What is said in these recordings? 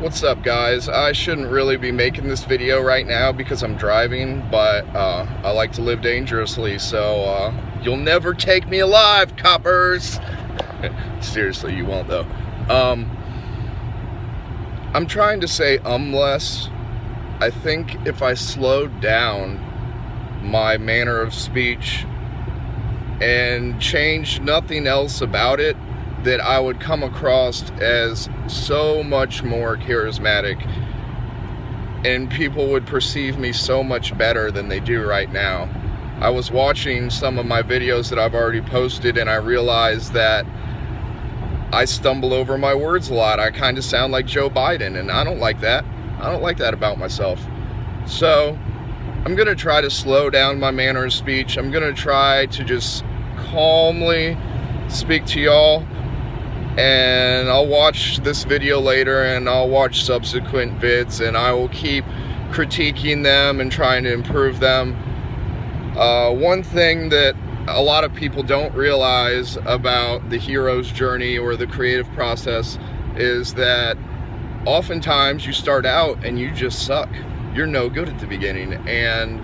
What's up, guys? I shouldn't really be making this video right now because I'm driving, but I like to live dangerously, so you'll never take me alive, coppers! Seriously, you won't though. I'm trying to say less. I think if I slowed down my manner of speech and changed nothing else about it, that I would come across as so much more charismatic and people would perceive me so much better than they do right now. I was watching some of my videos that I've already posted and I realized that I stumble over my words a lot. I kind of sound like Joe Biden, and I don't like that. I don't like that about myself. So I'm gonna try to slow down my manner of speech. I'm gonna try to just calmly speak to y'all, and I'll watch this video later and I'll watch subsequent vids and I will keep critiquing them and trying to improve them. One thing that a lot of people don't realize about the hero's journey or the creative process is that oftentimes you start out and you just suck. You're no good at the beginning, and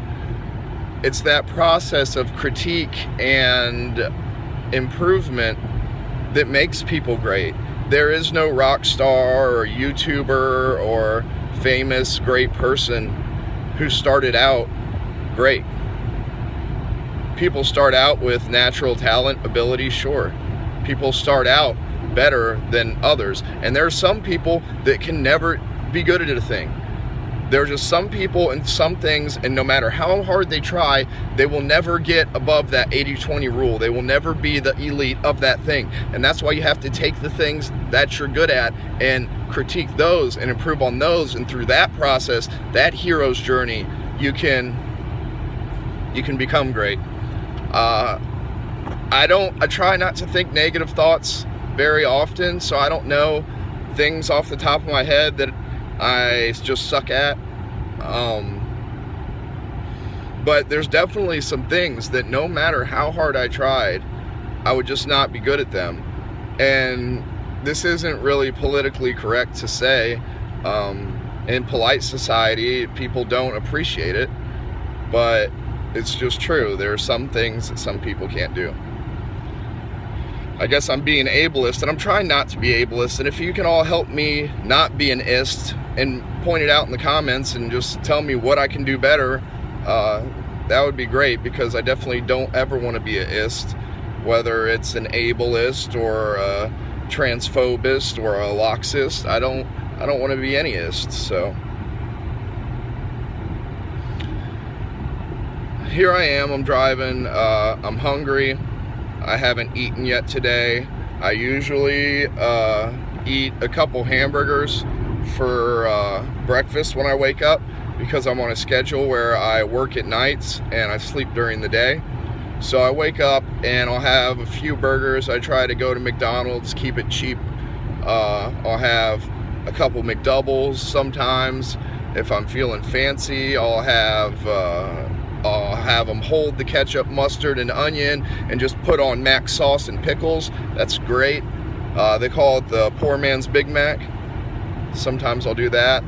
it's that process of critique and improvement that makes people great. There is no rock star or YouTuber or famous great person who started out great. People start out with natural talent, ability, sure. People start out better than others, and there are some people that can never be good at a thing. There are just some people and some things, and no matter how hard they try, they will never get above that 80-20 rule. They will never be the elite of that thing. And that's why you have to take the things that you're good at and critique those and improve on those. And through that process, that hero's journey, you can become great. I try not to think negative thoughts very often, so I don't know things off the top of my head that I just suck at. But there's definitely some things that no matter how hard I tried, I would just not be good at them. And this isn't really politically correct to say. In polite society, people don't appreciate it, but it's just true. There are some things that some people can't do. I guess I'm being ableist, and I'm trying not to be ableist, and if you can all help me not be an ist and point it out in the comments and just tell me what I can do better, that would be great, because I definitely don't ever want to be an ist, whether it's an ableist or a transphobist or a loxist. I don't want to be any ist. So here I am, I'm driving, I'm hungry. I haven't eaten yet today. I usually eat a couple hamburgers for breakfast when I wake up, because I'm on a schedule where I work at nights and I sleep during the day. So I wake up and I'll have a few burgers. I try to go to McDonald's, keep it cheap. I'll have a couple McDoubles sometimes. If I'm feeling fancy, I'll have them hold the ketchup, mustard, and onion and just put on Mac sauce and pickles. That's great. They call it the poor man's Big Mac. Sometimes I'll do that.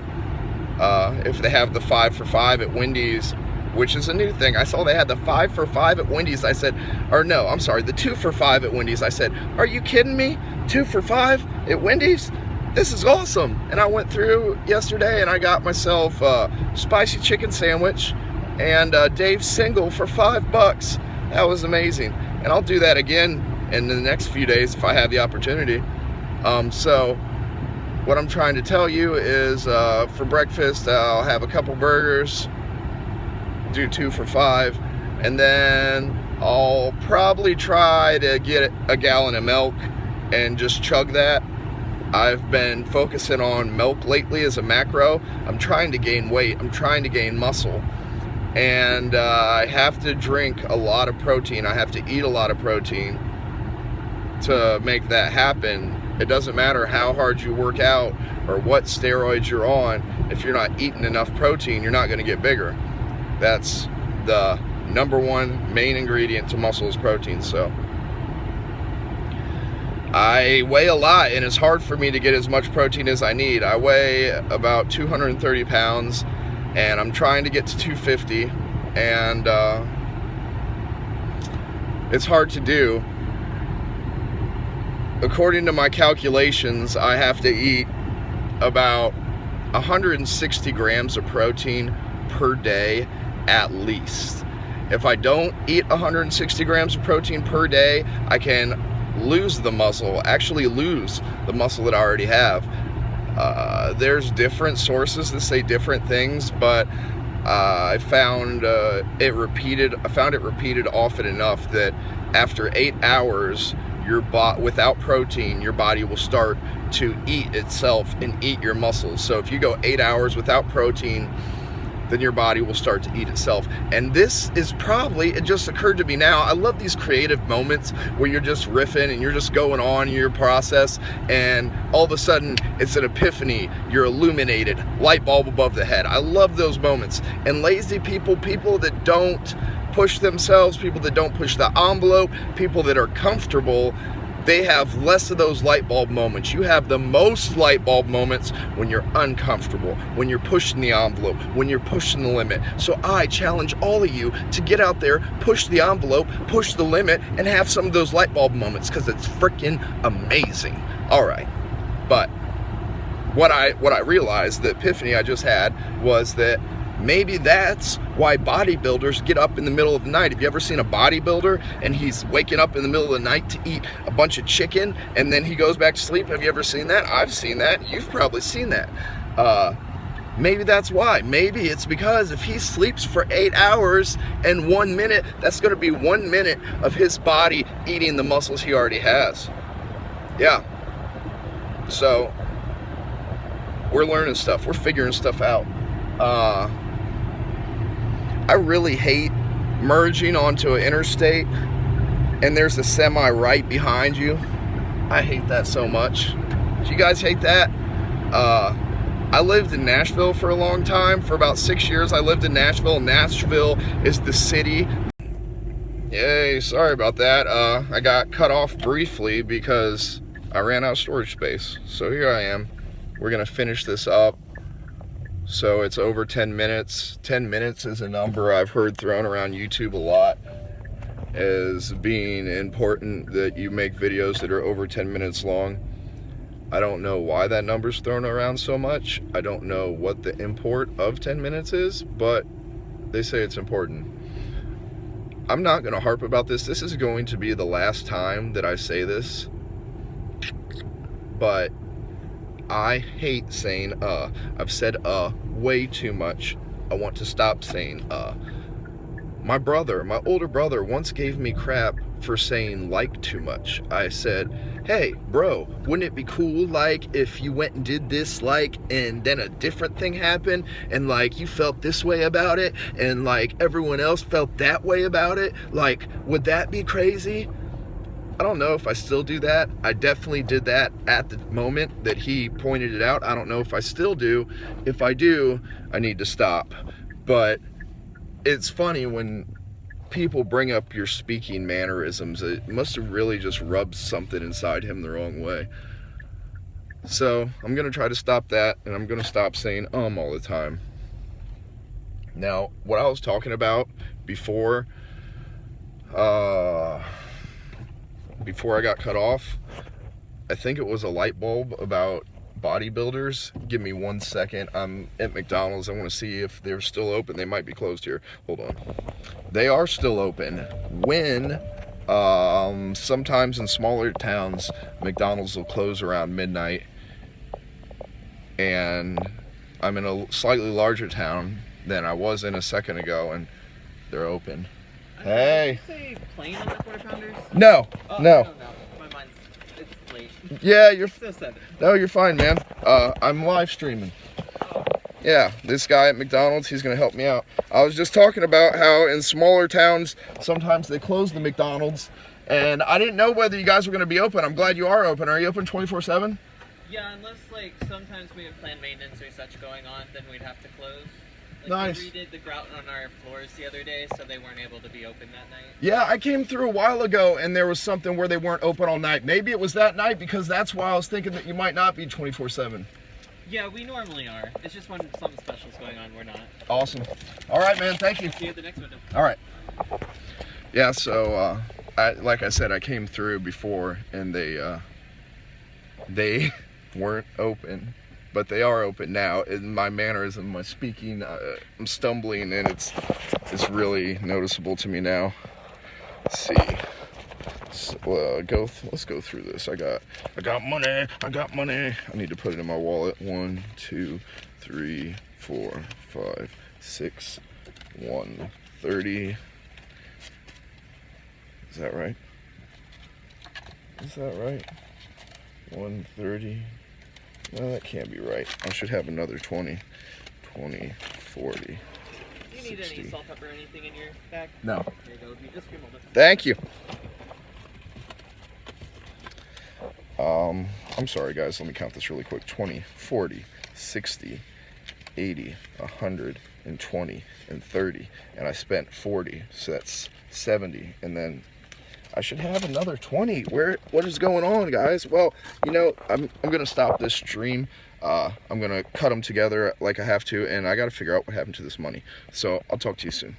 If they have the 5 for $5 at Wendy's, which is a new thing. I saw they had the 5 for $5 at Wendy's. I said, or no, I'm sorry, the 2 for $5 at Wendy's. I said, are you kidding me? 2 for $5 at Wendy's? This is awesome. And I went through yesterday and I got myself a spicy chicken sandwich and Dave's single for $5. That was amazing. And I'll do that again in the next few days if I have the opportunity. So what I'm trying to tell you is for breakfast I'll have a couple burgers, do 2 for $5, and then I'll probably try to get a gallon of milk and just chug that. I've been focusing on milk lately as a macro. I'm trying to gain weight. I'm trying to gain muscle. And I have to drink a lot of protein. I have to eat a lot of protein to make that happen. It doesn't matter how hard you work out or what steroids you're on. If you're not eating enough protein, you're not going to get bigger. That's the number one main ingredient to muscle is protein. So I weigh a lot, and it's hard for me to get as much protein as I need. I weigh about 230 pounds, and I'm trying to get to 250, and it's hard to do. According to my calculations, I have to eat about 160 grams of protein per day at least. If I don't eat 160 grams of protein per day, I can lose the muscle, actually lose the muscle that I already have. There's different sources that say different things, but I found it repeated often enough that after 8 hours, without protein, your body will start to eat itself and eat your muscles. So if you go 8 hours without protein, then your body will start to eat itself. And this is probably, it just occurred to me now, I love these creative moments where you're just riffing and you're just going on in your process, and all of a sudden it's an epiphany, you're illuminated, light bulb above the head. I love those moments. And lazy people, people that don't push themselves, people that don't push the envelope, people that are comfortable, they have less of those light bulb moments. You have the most light bulb moments when you're uncomfortable, when you're pushing the envelope, when you're pushing the limit. So I challenge all of you to get out there, push the envelope, push the limit, and have some of those light bulb moments, because it's freaking amazing. All right, but what I realized, the epiphany I just had, was that maybe that's why bodybuilders get up in the middle of the night. Have you ever seen a bodybuilder and he's waking up in the middle of the night to eat a bunch of chicken and then he goes back to sleep? Have you ever seen that? I've seen that. You've probably seen that. Maybe that's why. Maybe it's because if he sleeps for 8 hours and 1 minute, that's going to be 1 minute of his body eating the muscles he already has. Yeah. So we're learning stuff. We're figuring stuff out. I really hate merging onto an interstate and there's a semi right behind you. I hate that so much. Do you guys hate that? I lived in Nashville for a long time. For about 6 years I lived in Nashville. Nashville is the city. Yay, sorry about that. I got cut off briefly because I ran out of storage space. So here I am. We're gonna finish this up. So it's over 10 minutes. 10 minutes is a number I've heard thrown around YouTube a lot as being important, that you make videos that are over 10 minutes long. I don't know why that number's thrown around so much. I don't know what the import of 10 minutes is, but they say it's important. I'm not going to harp about this. This is going to be the last time that I say this, but I hate saying I've said way too much. I want to stop saying My older brother once gave me crap for saying like too much. I said, hey bro, wouldn't it be cool like if you went and did this like and then a different thing happened and like you felt this way about it and like everyone else felt that way about it? Like, would that be crazy? I don't know if I still do that. I definitely did that at the moment that he pointed it out. I don't know if I still do. If I do, I need to stop. But it's funny when people bring up your speaking mannerisms. It must have really just rubbed something inside him the wrong way. So I'm gonna try to stop that, and I'm gonna stop saying all the time. Now, what I was talking about before I got cut off, I think it was a light bulb about bodybuilders. Give me 1 second. I'm at McDonald's. I want to see if they're still open. They might be closed here. Hold on. They are still open. When sometimes in smaller towns, McDonald's will close around midnight, and I'm in a slightly larger town than I was in a second ago, and they're open. Hey. Did you say plain on the quarter pounders? No, no. My mind's, it's late. Yeah, you're. It's still 7. No, you're fine, man. I'm live streaming. Yeah, this guy at McDonald's, he's gonna help me out. I was just talking about how in smaller towns, sometimes they close the McDonald's, and I didn't know whether you guys were gonna be open. I'm glad you are open. Are you open 24/7? Yeah, unless like sometimes we have planned maintenance or such going on, then we'd have to close. Like, Nice. We redid the grout on our floors the other day, so they weren't able to be open that night. Yeah, I came through a while ago and there was something where they weren't open all night. Maybe it was that night, because that's why I was thinking that you might not be 24/7. Yeah, we normally are. It's just when something special's going on, we're not. Awesome. All right, man. Thank you. See you at the next window. All right. Yeah, so like I said, I came through before and they weren't open, but they are open now. In my mannerism, my speaking, I'm stumbling, and it's really noticeable to me now. Let's see. So, let's go through this. I got money. I got money. I need to put it in my wallet. 1, 2, 3, 4, 5, 6, 130. Is that right? Is that right? 130. No, that can't be right. I should have another 20. 20, 40. Do you need 60. any salt, pepper, or anything in your bag? No. Here you go. Give me just a few moments. Thank you. I'm sorry guys, let me count this really quick. 20, 40, 60, 80, 100, and 20, and 30. And I spent 40, so that's 70. And then I should have another 20. What is going on, guys? Well, you know, I'm gonna stop this stream. I'm gonna cut them together like I have to, and I gotta figure out what happened to this money. So I'll talk to you soon.